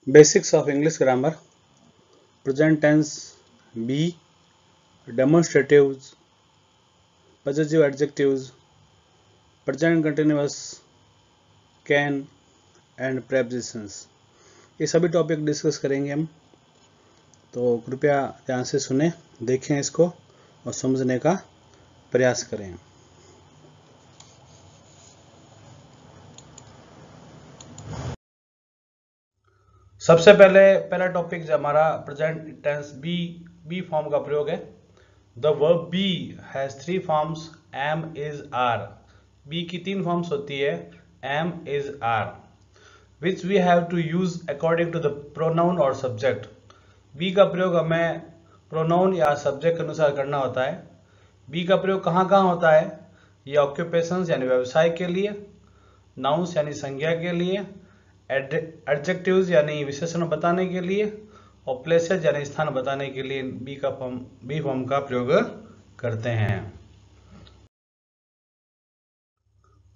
Basics of English grammar, present tense, be, demonstratives, possessive adjectives, present continuous, can and prepositions। ये सभी topic discuss करेंगे हम, तो कृपया ध्यान से सुने, देखें इसको और समझने का प्रयास करें। सबसे पहला टॉपिक जो हमारा प्रेजेंट टेंस बी फॉर्म का प्रयोग है। The verb be has 3 forms, am, is, are. Be की 3 फॉर्म्स होती है, am, is, are, which we have to use according to the pronoun और सब्जेक्ट। बी का प्रयोग हमें प्रोनाउन या सब्जेक्ट के अनुसार करना होता है। बी का प्रयोग कहाँ कहाँ होता है? ये ऑक्यूपेशंस यानी व्यवसाय के लिए, नाउन्स यानी संज्ञा के लिए, एडजेक्टिव्स यानी विशेषण बताने के लिए, और प्लेसेस यानी स्थान बताने के लिए बी फॉर्म का प्रयोग करते हैं।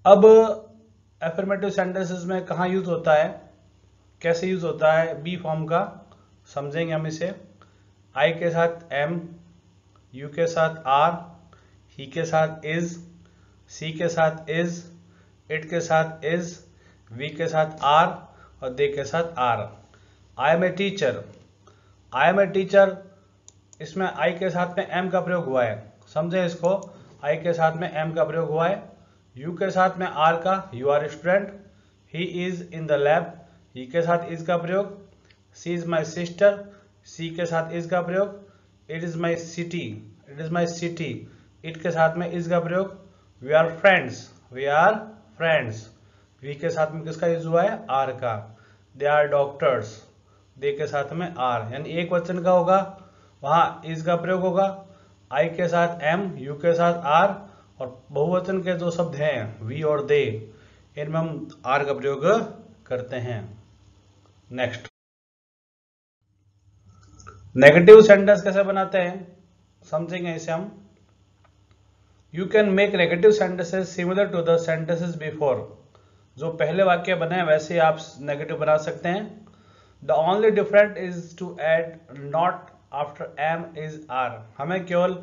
अब एफर्मेटिव सेंटेंसेस में कहाँ यूज होता है, कैसे यूज होता है बी फॉर्म का, समझेंगे हम इसे। आई के साथ एम, यू के साथ आर, ही के साथ इज, सी के साथ इज, इट के साथ इज, वी के साथ आर और दे के साथ are. I am a teacher, I am a teacher, इसमें आई के साथ में एम का प्रयोग हुआ है, समझे इसको। आई के साथ में एम का प्रयोग हुआ है। यू के साथ में आर का, you are student. He is in the lab, he के साथ इज का प्रयोग। सी इज माई सिस्टर, सी के साथ इज का प्रयोग। It is my city, it is my city, it के साथ में इज का प्रयोग। We are friends, we are friends, we के साथ में किसका यूज हुआ है? आर का। दे आर डॉक्टर्स, दे के साथ में आर, यानी एक वचन का होगा वहां इज का प्रयोग होगा। आई के साथ एम, यू के साथ आर, और बहुवचन के जो शब्द हैं वी और दे, इनमें हम आर का प्रयोग करते हैं। नेक्स्ट, नेगेटिव सेंटेंस कैसे बनाते हैं समझेंगे इसे हम। You can make negative sentences similar to the sentences before. जो पहले वाक्य बने हैं वैसे आप नेगेटिव बना सकते हैं। The only different is to add not after am is are. हमें केवल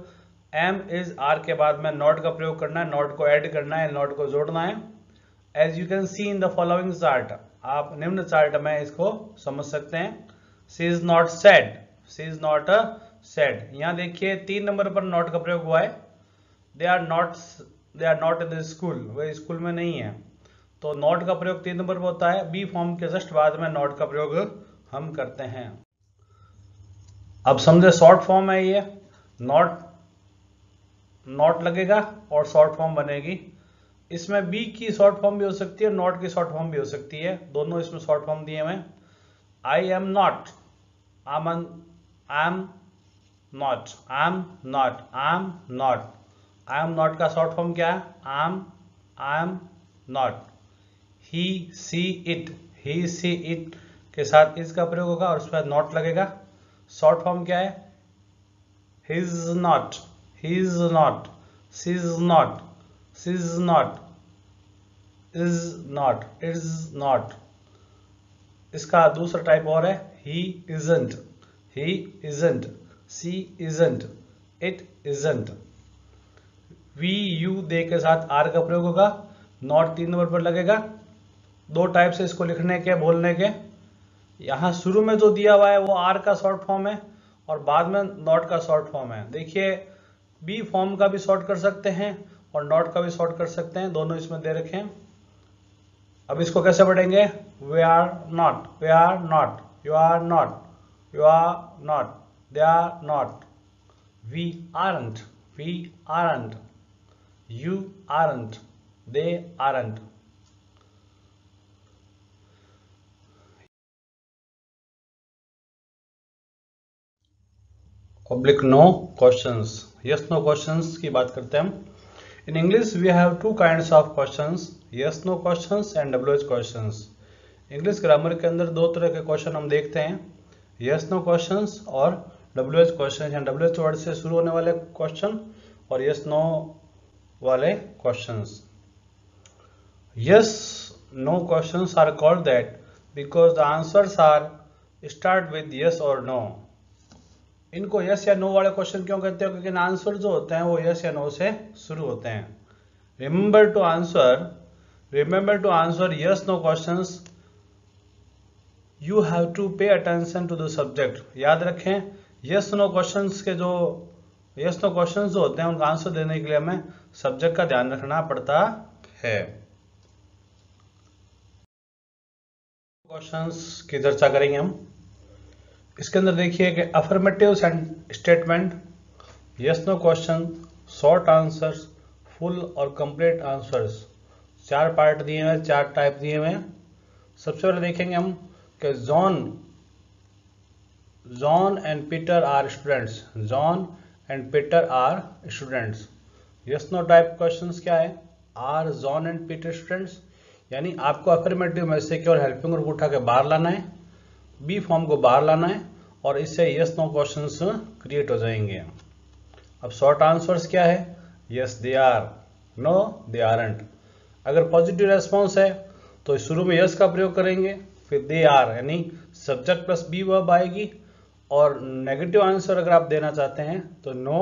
एम इज आर के बाद में नॉट का प्रयोग करना है, नॉट को ऐड करना है, नॉट को जोड़ना है। As you can see in the following chart, आप निम्न चार्ट में इसको समझ सकते हैं। She is not sad, she is not sad. यहाँ देखिए 3 नंबर पर नॉट का प्रयोग हुआ है। They are not in the school, वे स्कूल में नहीं है। तो नॉट का प्रयोग 3 नंबर पर होता है। बी फॉर्म के जस्ट बाद में नॉट का प्रयोग हम करते हैं। अब समझे, शॉर्ट फॉर्म है ये, नॉट लगेगा और शॉर्ट फॉर्म बनेगी। इसमें बी की शॉर्ट फॉर्म भी हो सकती है, नॉट की शॉर्ट फॉर्म भी हो सकती है, दोनों इसमें शॉर्ट फॉर्म दिए हुए। I am not, I am not, I am not, I am not. I am not का शॉर्ट फॉर्म क्या है? I am not. He, she, it, he, she, it के साथ इस का प्रयोग होगा और उसके बाद नॉट लगेगा। शॉर्ट फॉर्म क्या है? He's not, he's not, she's not, she's not, is not, is not. इसका दूसरा टाइप और है, he isn't, he isn't, she isn't, it isn't. We, you, they के साथ आर का प्रयोग होगा, नॉट 3 नंबर पर लगेगा। 2 टाइप से इसको लिखने के, बोलने के। यहाँ शुरू में जो दिया हुआ है वो आर का शॉर्ट फॉर्म है और बाद में नॉट का शॉर्ट फॉर्म है। देखिए बी फॉर्म का भी शॉर्ट कर सकते हैं और नॉट का भी शॉर्ट कर सकते हैं, दोनों इसमें दे रखे हैं। अब इसको कैसे पढ़ेंगे? We are not, we are not, you are not, you are not, they are not, we aren't, we aren't, you aren't, they aren't। Oblique no questions, yes no questions की बात करते हैं हम। In English we have 2 kinds of questions, yes no questions and WH questions। English grammar के अंदर 2 तरह के question हम देखते हैं, yes no questions और WH questions, या WH वर्ड से शुरू होने वाले क्वेश्चन और yes no वाले questions. Yes no questions are called that because the answers are start with yes और नो। इनको यस या नो वाले क्वेश्चन क्यों कहते हो? क्योंकि आंसर जो होते हैं वो यस या नो से शुरू होते हैं। Remember to answer yes no questions you have to pay attention to the subject. याद रखें, यस नो क्वेश्चंस के जो यस नो क्वेश्चंस जो होते हैं उनका आंसर देने के लिए हमें सब्जेक्ट का ध्यान रखना पड़ता है। क्वेश्चंस की चर्चा करेंगे हम। इसके अंदर देखिए कि affirmative statement, yes no question, short answers, full और कंप्लीट आंसर्स, 4 पार्ट दिए हुए हैं, 4 टाइप दिए हुए हैं। सबसे पहले देखेंगे हम कि John and Peter are students. John and Peter are students. Yes no type questions क्या है? Are John and Peter students, यानी आपको अफर्मेटिव में से केवल हेल्पिंग वर्ब उठा के बाहर लाना है, बी फॉर्म को बाहर लाना है और इससे यस नो क्वेश्चंस क्रिएट हो जाएंगे। अब शॉर्ट आंसर्स क्या है? Yes they are, no they aren't. अगर पॉजिटिव रेस्पॉन्स है तो शुरू में यस का प्रयोग करेंगे, फिर दे आर यानी सब्जेक्ट प्लस बी वर्ब आएगी, और नेगेटिव आंसर अगर आप देना चाहते हैं तो नो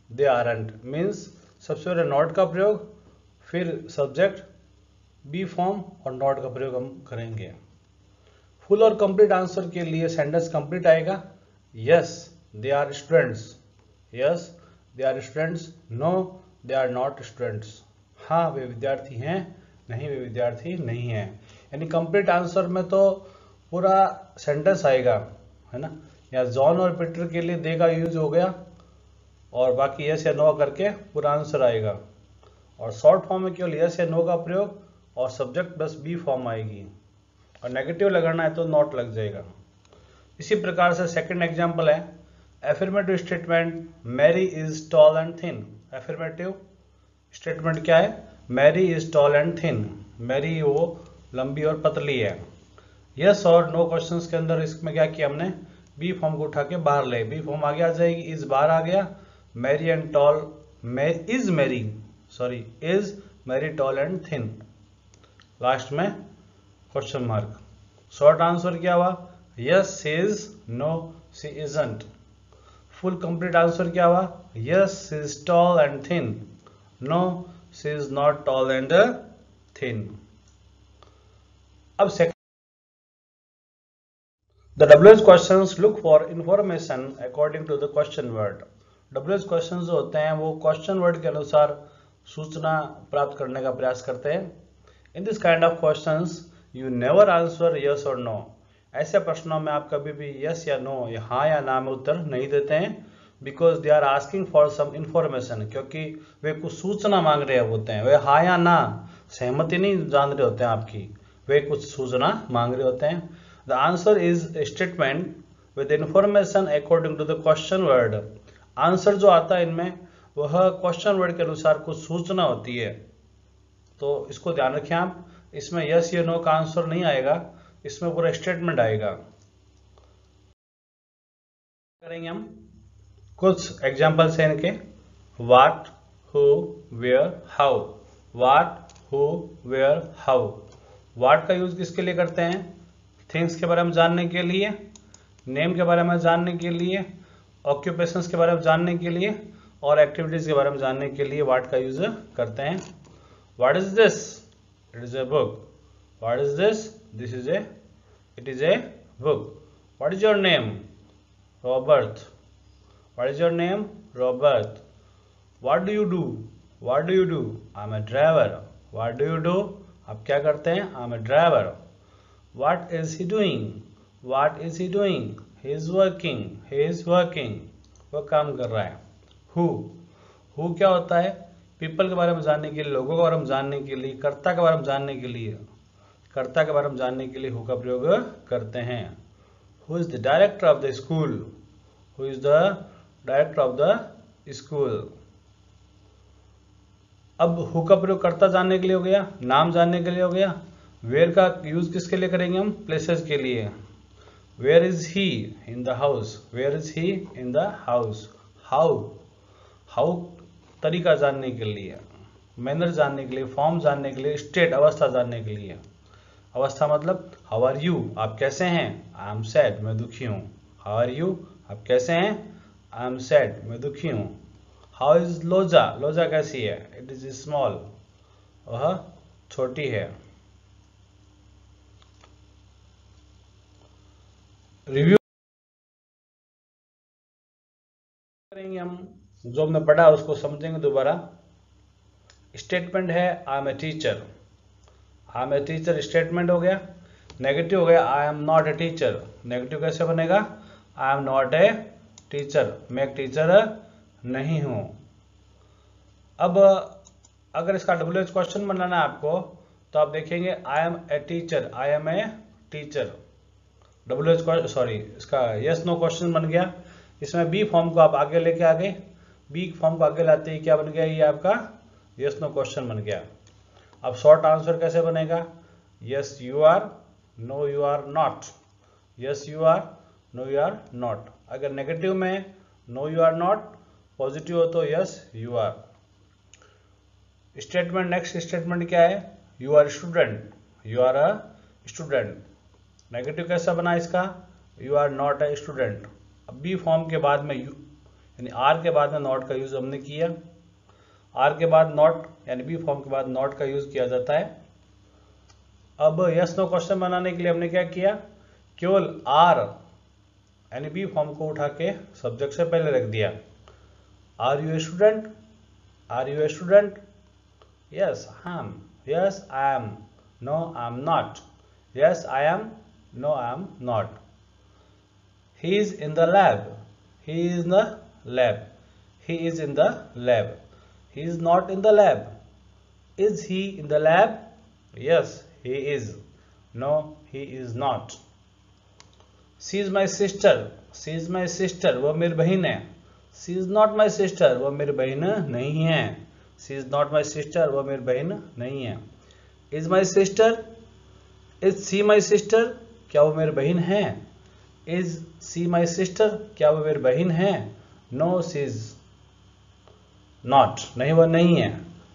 दे आरंट मीन्स सबसे पहले नॉट का प्रयोग, फिर सब्जेक्ट, बी फॉर्म और नॉट का प्रयोग हम करेंगे। फुल और कंप्लीट आंसर के लिए सेंटेंस कंप्लीट आएगा। Yes they are students, yes they are students, no they are not students. हाँ वे विद्यार्थी हैं, नहीं वे विद्यार्थी नहीं हैं। यानी कंप्लीट आंसर में तो पूरा सेंटेंस आएगा, है ना। या जॉन और पीटर के लिए दे का यूज हो गया और बाकी यस या नो करके पूरा आंसर आएगा। और शॉर्ट फॉर्म में केवल यस या नो का प्रयोग और सब्जेक्ट प्लस बी फॉर्म आएगी, और नेगेटिव लगाना है तो नॉट लग जाएगा। इसी प्रकार से सेकंड एग्जांपल है affirmative statement, Mary is tall and thin. Affirmative statement क्या है? Mary is tall and thin, Mary वो लंबी और पतली है। यस और नो क्वेश्चंस के अंदर इसमें क्या किया हमने? बी फॉर्म को उठा के बाहर ले, बी फॉर्म आगे आ जाएगी, इज बाहर आ गया, Mary and tall, is Mary tall and thin, last में क्वेश्चन मार्क। शॉर्ट आंसर क्या हुआ? Yes she is, no she isn't. Full complete answer क्या हुआ? Yes she is tall and thin, no she is not tall and thin. अब second, the WH questions look for information according to the question word. WH questions जो होते हैं वो question word के अनुसार सूचना प्राप्त करने का प्रयास करते हैं। In this kind of questions you never answer yes और नो। ऐसे प्रश्नों में आप कभी भी यस या नो या हाँ या ना में उत्तर नहीं देते हैं, because they are asking for some information, क्योंकि वे कुछ सूचना मांग रहे होते हैं। वे हाँ या ना सहमति नहीं जान रहे होते हैं आपकी, वे कुछ सूचना मांग रहे होते हैं। The answer is a statement with information according to the question word. Answer जो आता है इनमें वह क्वेश्चन वर्ड के अनुसार कुछ सूचना होती है, तो इसको ध्यान रखें आप। इसमें यस या नो का आंसर नहीं आएगा, इसमें पूरा स्टेटमेंट आएगा। करेंगे हम कुछ एग्जांपल्स हैं इनके। What, who, where, how. What, who, where, how. What का यूज किसके लिए करते हैं? थिंग्स के बारे में जानने के लिए, नेम के बारे में जानने के लिए, ऑक्यूपेशंस के बारे में जानने के लिए और एक्टिविटीज के बारे में जानने के लिए व्हाट का यूज करते हैं। What is this? It is a book. What is this? This is a, it is a book. What is your name? Robert. What is your name? Robert. What do you do? What do you do? I am a driver. What do you do? आप क्या करते हैं? I am a driver. What is he doing? What is he doing? He is working. He is working, वह काम कर रहा है। Who क्या होता है? पीपल के बारे में जानने के लिए, लोगों के बारे में जानने के लिए, कर्ता के बारे में जानने के लिए, कर्ता के बारे में जानने के लिए हु का प्रयोग करते हैं। Who is the director of the school? Who is the director of the school. अब हु का प्रयोग कर्ता जानने के लिए हो गया, नाम जानने के लिए हो गया। वेयर का यूज किसके लिए करेंगे हम? प्लेसेस के लिए। Where is he? In the house. Where is he? In the house. How तरीका जानने के लिए, मैनर जानने के लिए, फॉर्म जानने के लिए, स्टेट अवस्था जानने के लिए। अवस्था मतलब हाउ आर यू, आप कैसे हैं। आई एम सैड, मैं दुखी हूँ। हाउ आर यू, आप कैसे हैं। आई एम सैड, मैं दुखी हूँ। हाउ इज लोजा, लोजा कैसी है। इट इज स्मॉल, वह छोटी है। रिव्यू करेंगे हम, जो हमने पढ़ा उसको समझेंगे दोबारा। स्टेटमेंट है I am a teacher, I am a teacher statement हो गया। नेगेटिव हो गया I am not a teacher, negative कैसे बनेगा। I am not a teacher, मैं एक टीचर नहीं हूं। अब अगर इसका WH क्वेश्चन बनाना है आपको, तो आप देखेंगे I am a teacher, I am a teacher. WH sorry, इसका यस नो क्वेश्चन बन गया। इसमें बी फॉर्म को आप आगे लेके आ गए, बी फॉर्म को आगे लाते ही क्या बन गया, ये आपका यस नो क्वेश्चन बन गया। अब शॉर्ट आंसर कैसे बनेगा, yes you are, no you are not. Yes you are, no you are not. अगर नेगेटिव में no you are not, positive हो तो yes you are. Statement, next statement क्या है, you are student, you are a student. Negative कैसा बना इसका, you are not a student. अब बी फॉर्म के बाद में यू यानी आर के बाद में नॉट का यूज हमने किया। आर के बाद नॉट यानी बी फॉर्म के बाद नॉट का यूज किया जाता है। अब यस नो क्वेश्चन बनाने के लिए हमने क्या किया, केवल आर यानी बी फॉर्म को उठा के सब्जेक्ट से पहले रख दिया। Are you a student, are you a student. Yes I am, yes I am, no I am not. Yes I am, no I am not. He is in the lab, he is in the lab, he is in the lab. He is not in the lab, is he in the lab. Yes he is, no he is not. She is my sister, she is my sister, वो मेरी बहन है। She is not my sister, वो मेरी बहन नहीं है। She is not my sister, वो मेरी बहन नहीं है। Is my sister, is she my sister, क्या वो मेरी बहन है। Is she my sister, क्या वो मेरी बहन है। No she is not, नहीं वह नहीं है।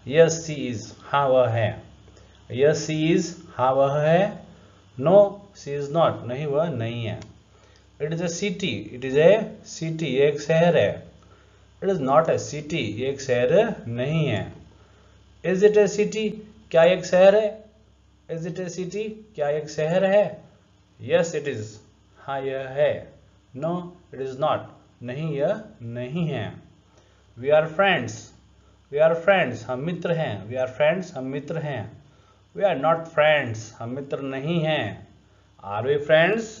Yes she is, हाँ वह है। Yes she is, हाँ वह है। No she is not, नहीं वह नहीं है। It is a city, it is a city, ये एक शहर है। It is not a city, ये एक शहर नहीं है। Is it a city, क्या एक शहर है। Is it a city, क्या एक शहर है। Yes it is, हाँ यह है। नो इट इज नॉट, नहीं यह नहीं है। We are friends, we are friends, हम मित्र हैं। वी आर फ्रेंड्स, हम मित्र हैं। वी आर नॉट फ्रेंड्स, हम मित्र नहीं हैं। आर वी फ्रेंड्स,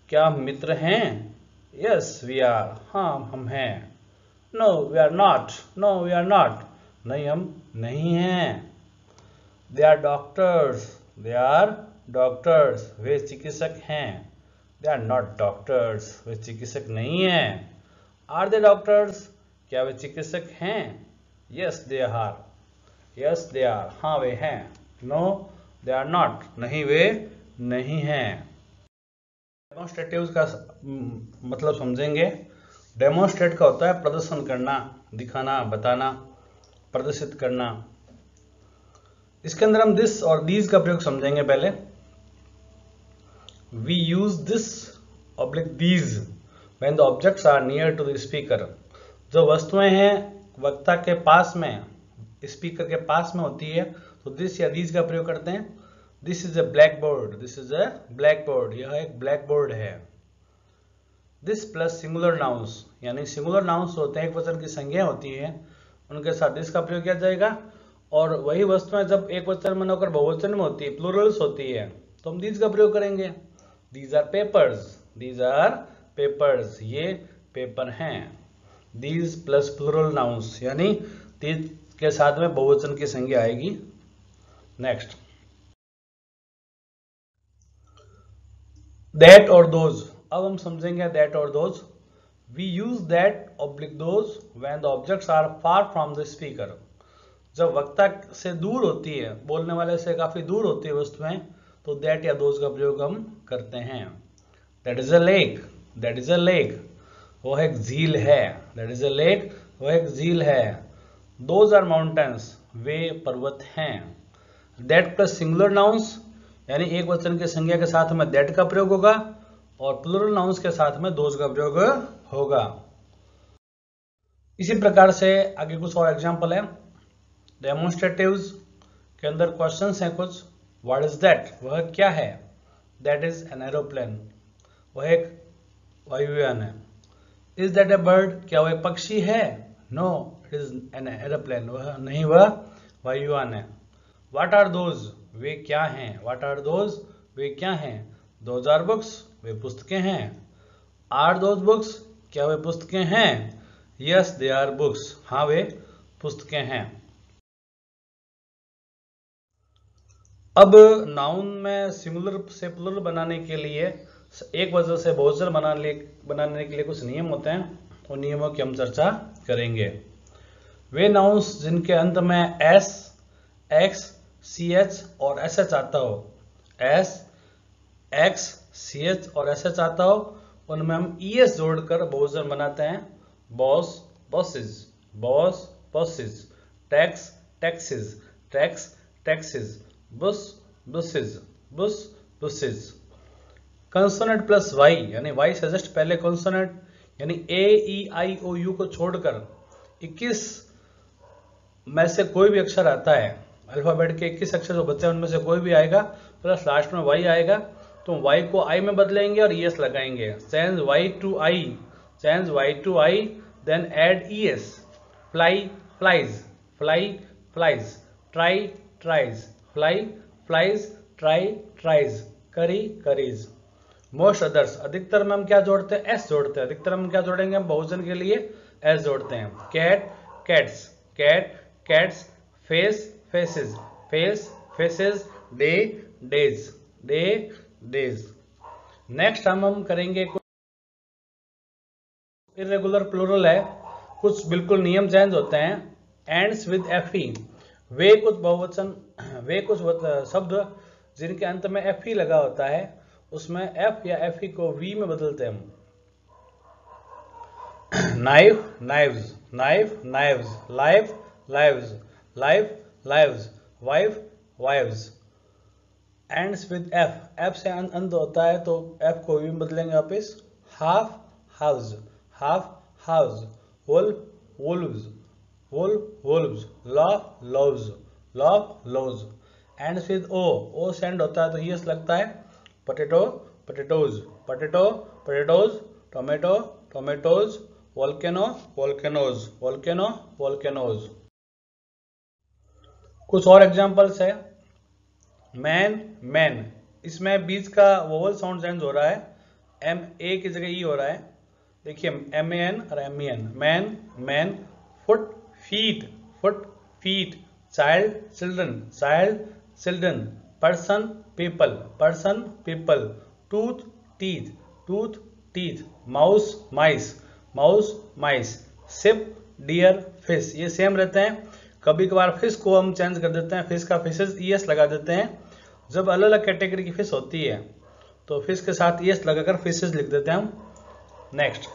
क्या हम मित्र हैं। यस वी आर, हाँ हम हैं। No we are not, no we are not, नहीं हम नहीं हैं। They are doctors, they are doctors, वे चिकित्सक हैं। दे आर नॉट डॉक्टर्स, वे चिकित्सक नहीं हैं। आर दे डॉक्टर्स, क्या वे चिकित्सक हैं। Yes they are, yes they are, हाँ वे हैं। नो दे आर नॉट, नहीं वे नहीं हैं। डेमोन्स्ट्रेटिव का मतलब समझेंगे। डेमोन्स्ट्रेट का होता है प्रदर्शन करना, दिखाना, बताना, प्रदर्शित करना। इसके अंदर हम दिस और दीज का प्रयोग समझेंगे पहले। We use this oblique these when the objects are near to the speaker. जो वस्तुएं हैं वक्ता के पास में, स्पीकर के पास में होती है, तो दिस या दीज का प्रयोग करते हैं। This is a black board, this is a black board, यह एक ब्लैक बोर्ड है। दिस प्लस सिंगुलर नाउंस, यानी सिंगुलर नाउंस होते हैं, एक वचन की संज्ञा होती है, उनके साथ दिस का प्रयोग किया जाएगा। और वही वस्तुएं जब एक वचन में होकर बहुवचन में होती है, प्लूरल्स होती है, तो हम दीज का प्रयोग करेंगे। These are papers, these are papers, ये पेपर हैं। These plus plural nouns, यानी these के साथ में बहुवचन की संज्ञा आएगी। नेक्स्ट, that और those। अब हम समझेंगे that और those। We use that oblique those when the objects are far from the speaker। जब वक्ता से दूर होती है, बोलने वाले से काफी दूर होती है वस्तुएं, तो दैट या दोज का प्रयोग हम करते हैं। That is a lake, that is a lake, वह एक झील है। दैट इज अ लेक, वह एक झील है। दोज आर माउंटेन्स, वे पर्वत हैं। दैट प्लस सिंगुलर नाउंस, यानी एक वचन की संज्ञा के साथ में दैट का प्रयोग होगा और प्लूरल नाउंस के साथ में दोज का प्रयोग होगा। इसी प्रकार से आगे कुछ और एग्जांपल है। डेमोन्स्ट्रेटिव्स के अंदर क्वेश्चंस हैं कुछ। व्हाट इज दैट, वह क्या है। दैट इज एन एरोप्लेन, वह एक वायुयान है। इज दैट ए बर्ड, क्या वह एक पक्षी है। No it is an aeroplane, वह नहीं, वह वायुयान है। व्हाट आर दोज, वे क्या हैं। व्हाट आर दोज, वे क्या हैं। दोज आर बुक्स, वे पुस्तकें हैं। आर दोज बुक्स, क्या वे पुस्तकें हैं। यस दे आर बुक्स, हाँ वे पुस्तकें हैं। अब नाउन में सिंगुलर से प्लुरल बनाने के लिए, एक वजह से बहुवचन बनाने के लिए कुछ नियम होते हैं, उन नियमों की हम चर्चा करेंगे। वे नाउन्स जिनके अंत में एस, एक्स, सी एच और एस एच आता हो, एस, एक्स, सी एच और एस एच आता हो, उनमें हम ई एस जोड़कर बहुवचन बनाते हैं। Boss, bosses, boss, bosses. Tax, taxes, tax, taxes. बुस, बुसेज, बुस, बुसेज। कंसोनेंट प्लस वाई, यानी वाई से जस्ट पहले कंसोनेंट, यानी ए, ई, आई, ओ, यू को छोड़कर 21 में से कोई भी अक्षर आता है, अल्फाबेट के 21 अक्षर जो बच्चे हैं उनमें से कोई भी आएगा, प्लस लास्ट में वाई आएगा, तो वाई को आई में बदलेंगे और ईएस लगाएंगे। Change Y to I, change Y to I, then add ES. Fly, flies, fly, flies. Try, tries. Fly, flies, try, tries. Curry, curries. Most others, अधिकतर में हम क्या जोड़ते हैं, एस जोड़ते हैं। अधिकतर हम क्या जोड़ेंगे, हम बहुवचन के लिए एस जोड़ते हैं। Cat, cats, cat, cats. Face, faces, face, faces. Day, days, day, days. Next हम करेंगे कुछ इरेगुलर प्लूरल है, कुछ बिल्कुल नियम चेंज होते हैं। एंड्स विद एफ ई, वे कुछ बहुवचन, वे कुछ शब्द जिनके अंत में एफ ई लगा होता है, उसमें एफ या एफ ई को वी में बदलते हैं हम। Knife, knives, knife, knives. Life, lives, life, lives. Wife, wives. Ends with F, F से अंत होता है तो एफ को वी में बदलेंगे वापिस। Half, halves, half, halves. Wolf, wolves, wolf, wolves. Loaf, loaves, loaf, loaves. Ends with O, O से एंड होता है तो यस लगता है। Potato, potatoes, potato, potatoes. Tomato, tomatoes. Volcano, volcanoes, volcano, volcanoes. कुछ और एग्जांपल्स है। मैन, मैन, इसमें बीच का वोवल साउंड चेंज हो रहा है, एम ए की जगह ई हो रहा है। देखिए एम ए एन और M E N. Man, men. Foot, feet, foot, feet. Child, children, child, children. Person, people, person, people. Tooth, teeth, tooth, teeth. Mouse, mice, mouse, mice. Ship, deer, fish, ये same रहते हैं। कभी कभार fish को हम change कर देते हैं, फिश का फिशेस ईएस लगा देते हैं। जब अलग अलग कैटेगरी की फिश होती है तो फिश के साथ ईएस लगाकर फिशेस लिख देते हैं हम। नेक्स्ट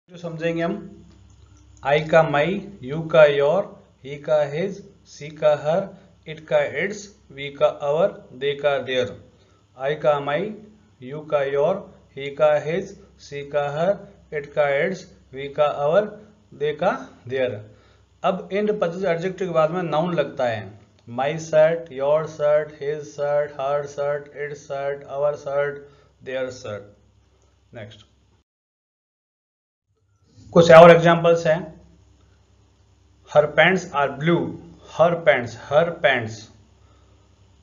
जो समझेंगे हम, आई का माई, यू का योर, ही का हिज, सी का हर, इट का इट्स, वी का अवर, दे का देयर। आई का माई, यू का योर, ही का हिज, सी का हर, इट का इट्स, वी का अवर, दे का देयर। अब इन पॉजिटिव एडजेक्टिव के बाद में नाउन लगता है। My shirt, your shirt, his shirt, her shirt, its shirt, our shirt, their shirt. Next कुछ और एग्जांपल्स हैं। Her pants are blue, her pants, her pants.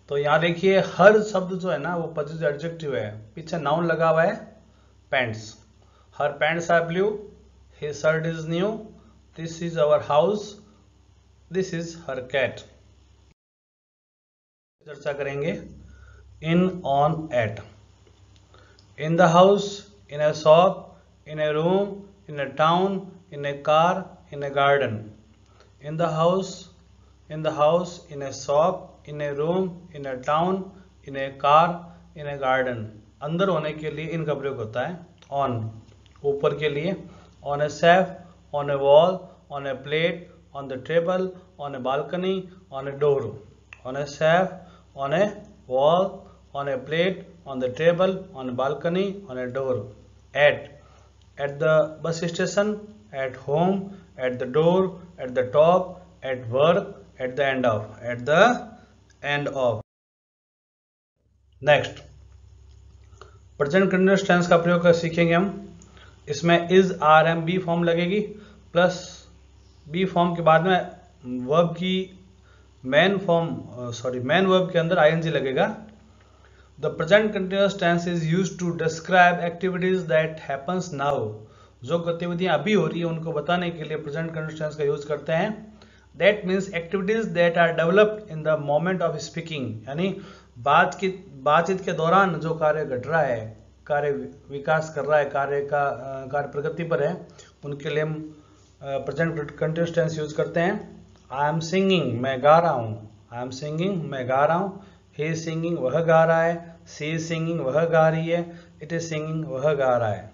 तो यहां देखिए हर शब्द जो है ना वो पॉजिटिव एडजेक्टिव है, पीछे नाउन लगा हुआ है pants. Her pants are blue, his shirt is new, this is our house, this is her cat. चर्चा करेंगे। In, on, at. In the house, in a shop, in a room, in a town, in a car, in a garden. In the house, in the house, in a shop, in a room, in a town, in a car, in a garden. अंदर होने के लिए इन का प्रयोग होता है। on, ऊपर के लिए। on a shelf, on a wall, on a plate, on the table, on a balcony, on a door, on a shelf, on a wall, on a plate, on the table, on a balcony, on a door, at the bus station, at home, at the door, at the top, at work, at the end of. Next, present continuous tense का प्रयोग कर सीखेंगे हम। इसमें is, are, am, be form लगेगी, plus be form के बाद में वर्ब की मेन वर्ब के अंदर आईएनजी लगेगा। The present continuous tense is used to describe activities that happens now. जो गतिविधियां अभी हो रही है उनको बताने के लिए प्रेजेंट कंटिन्यूअस टेंस का यूज करते हैं। That means activities that are developed in the moment of speaking, यानी बातचीत के दौरान जो कार्य घट रहा है, कार्य विकास कर रहा है, कार्य प्रगति पर है, उनके लिए हम प्रेजेंट कंटिन्यूअस टेंस यूज करते हैं। आई एम सिंगिंग, मैं गा रहा हूँ। आई एम सिंगिंग, मैं गा रहा हूँ। ही इज सिंगिंग, वह गा रहा है। सी इज सिंगिंग, वह गा रही है। इट इज सिंगिंग, वह गा रहा है।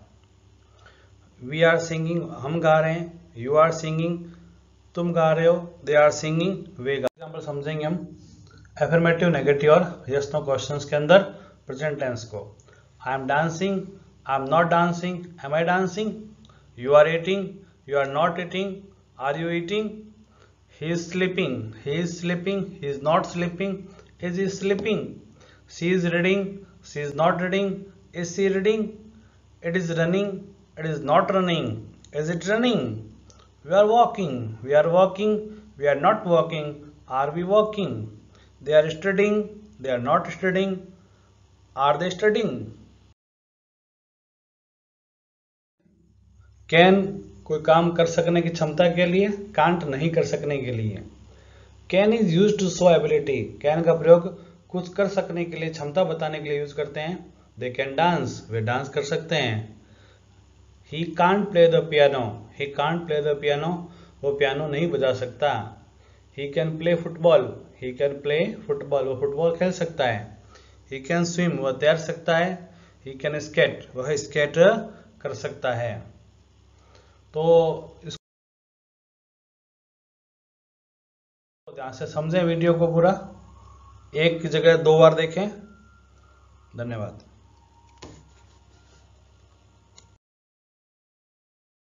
वी आर सिंगिंग, हम गा रहे हैं। यू आर सिंगिंग, तुम गा रहे हो। दे आर सिंगिंग, वे गा। एग्जाम्पल समझेंगे हम एफर्मेटिव, नेगेटिव और यस नो क्वेश्चंस के अंदर प्रेजेंट टेंस को। I am dancing, I am not dancing, am I dancing. You are eating, you are not eating, are you eating. He is sleeping, he is sleeping, he is not sleeping, is he sleeping. She is reading, she is not reading, is she reading. It is running, it is not running, is it running. We are walking, we are walking, we are not walking, are we walking. They are studying, they are not studying, are they studying? Can कोई काम कर सकने की क्षमता के लिए, can't नहीं कर सकने के लिए। Can is used to show ability, can का प्रयोग कुछ कर सकने के लिए, क्षमता बताने के लिए यूज करते हैं। They can dance, way dance कर सकते हैं। He can't play the piano, he can't play the piano, वो पियानो नहीं बजा सकता। He can play football, he can play football, वो फुटबॉल खेल सकता है। He can swim, वह तैर सकता है। He can skate, वह स्केट कर सकता है। तो इसको ध्यान से समझें, वीडियो को पूरा एक की जगह 2 बार देखें। धन्यवाद।